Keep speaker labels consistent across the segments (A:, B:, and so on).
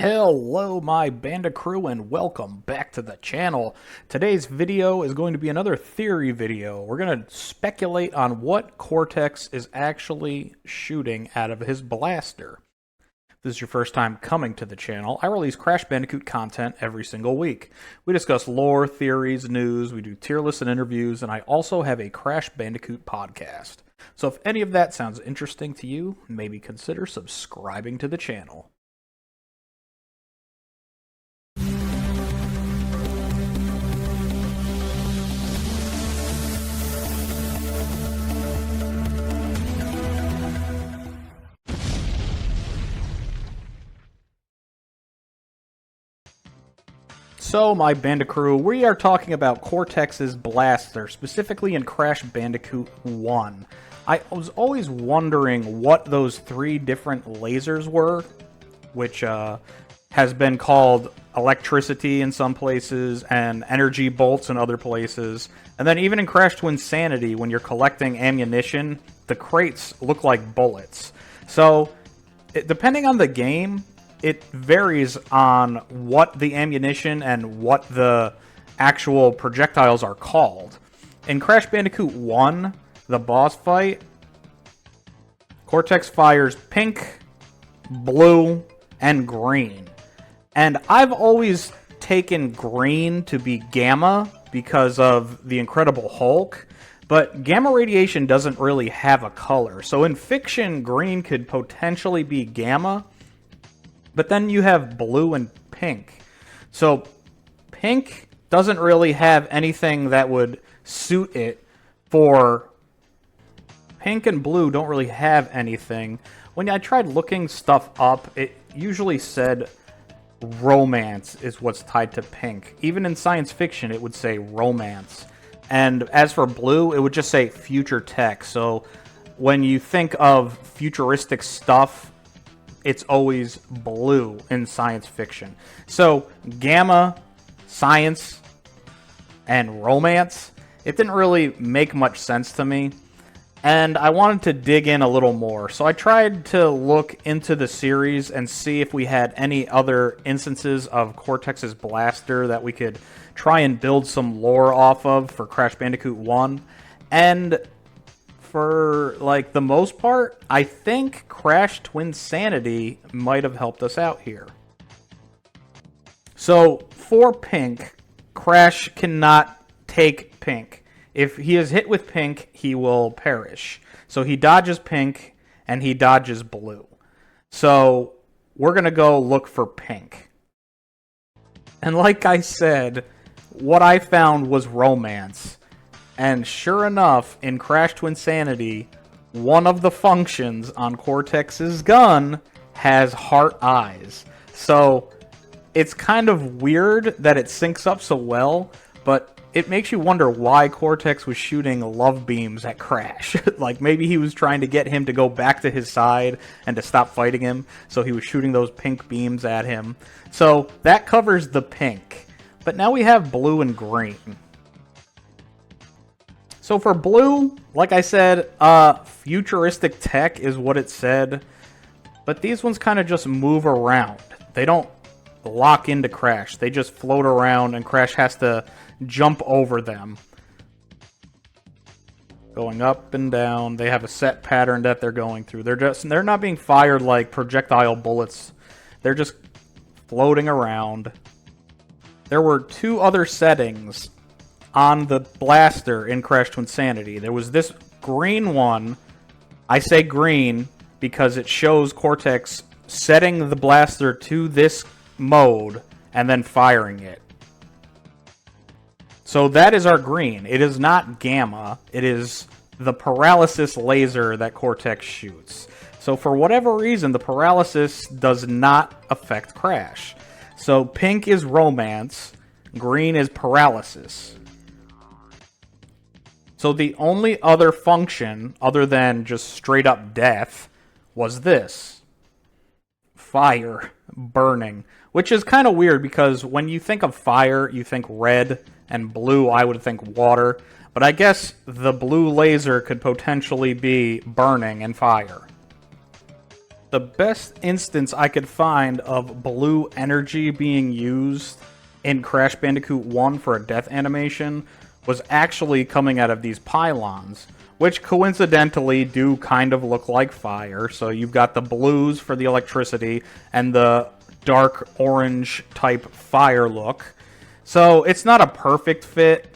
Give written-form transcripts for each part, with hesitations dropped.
A: Hello my Banda crew and welcome back to the channel. Today's video is going to be another theory video. We're going to speculate on what Cortex is actually shooting out of his blaster. If this is your first time coming to the channel, I release Crash Bandicoot content every single week. We discuss lore, theories, news, we do tier lists and interviews, and I also have a Crash Bandicoot podcast. So if any of that sounds interesting to you, maybe consider subscribing to the channel. So, my Banda crew, we are talking about Cortex's blaster, specifically in Crash Bandicoot 1. I was always wondering what those three different lasers were, which has been called electricity in some places and energy bolts in other places. And then even in Crash Twinsanity, when you're collecting ammunition, the crates look like bullets. So, depending on the game, it varies on what the ammunition and what the actual projectiles are called. In Crash Bandicoot 1, the boss fight, Cortex fires pink, blue, and green. And I've always taken green to be gamma because of the Incredible Hulk, but gamma radiation doesn't really have a color. So in fiction, green could potentially be gamma, but then you have blue and pink. So pink doesn't really have anything that would suit it for... Pink and blue don't really have anything. When I tried looking stuff up, it usually said romance is what's tied to pink. Even in science fiction, it would say romance. And as for blue, it would just say future tech. So when you think of futuristic stuff, it's always blue in science fiction. So, gamma, science, and romance, it didn't really make much sense to me. And I wanted to dig in a little more. So I tried to look into the series and see if we had any other instances of Cortex's blaster that we could try and build some lore off of for Crash Bandicoot 1. And for, like, the most part, I think Crash Twinsanity might have helped us out here. So, for pink, Crash cannot take pink. If he is hit with pink, he will perish. So he dodges pink, and he dodges blue. So, we're going to go look for pink. And like I said, what I found was romance. And sure enough, in Crash Twinsanity, one of the functions on Cortex's gun has heart eyes. So it's kind of weird that it syncs up so well, but it makes you wonder why Cortex was shooting love beams at Crash. Like, maybe he was trying to get him to go back to his side and to stop fighting him, so he was shooting those pink beams at him. So that covers the pink. But now we have blue and green. So for blue, like I said, futuristic tech is what it said, but these ones kind of just move around. They don't lock into Crash. They just float around and Crash has to jump over them. Going up and down. They have a set pattern that they're going through. They're not being fired like projectile bullets. They're just floating around. There were two other settings on the blaster in Crash Twinsanity. There was this green one. I say green because it shows Cortex setting the blaster to this mode and then firing it. So that is our green. It is not gamma. It is the paralysis laser that Cortex shoots. So for whatever reason, the paralysis does not affect Crash. So pink is romance, green is paralysis. So the only other function, other than just straight up death, was this. Fire. Burning. Which is kind of weird because when you think of fire, you think red, and blue, I would think water. But I guess the blue laser could potentially be burning and fire. the best instance I could find of blue energy being used in Crash Bandicoot 1 for a death animation was actually coming out of these pylons, which coincidentally do kind of look like fire. So you've got the blues for the electricity and the dark orange type fire look. So it's not a perfect fit,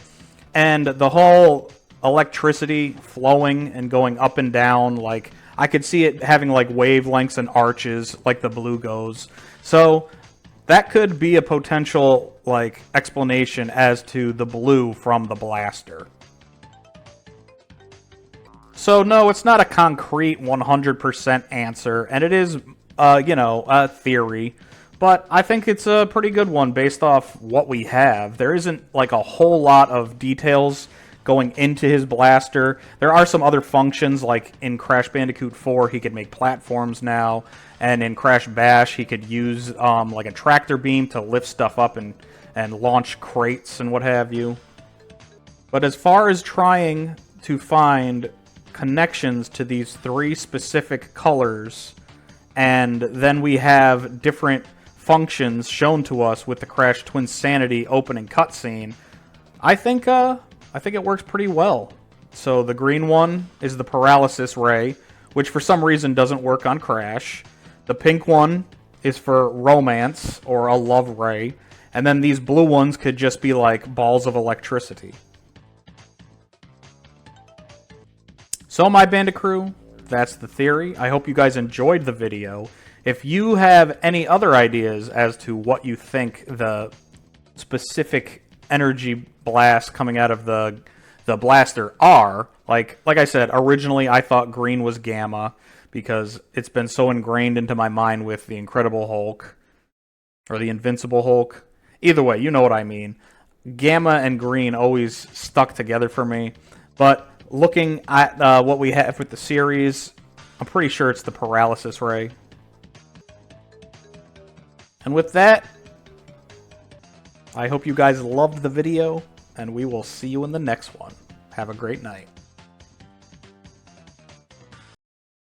A: and the whole electricity flowing and going up and down, like, I could see it having like wavelengths and arches like the blue goes. So that could be a potential like explanation as to the blue from the blaster. So no, it's not a concrete 100% answer, and it is, a theory. But I think it's a pretty good one based off what we have. There isn't like a whole lot of details going into his blaster. There are some other functions, like in Crash Bandicoot 4, he could make platforms now, and in Crash Bash, he could use like a tractor beam to lift stuff up and launch crates and what have you. But as far as trying to find connections to these three specific colors, and then we have different functions shown to us with the Crash Twinsanity opening cutscene, I think it works pretty well. So the green one is the paralysis ray, which for some reason doesn't work on Crash. The pink one is for romance, or a love ray. And then these blue ones could just be like balls of electricity. So my Bandit crew, that's the theory. I hope you guys enjoyed the video. If you have any other ideas as to what you think the specific energy blasts coming out of the blaster are, like I said, originally I thought green was gamma because it's been so ingrained into my mind with the Incredible Hulk or the Invincible Hulk. Either way, you know what I mean. Gamma and green always stuck together for me, but looking at what we have with the series, I'm pretty sure it's the paralysis ray. And with that, I hope you guys loved the video, and we will see you in the next one. Have a great night.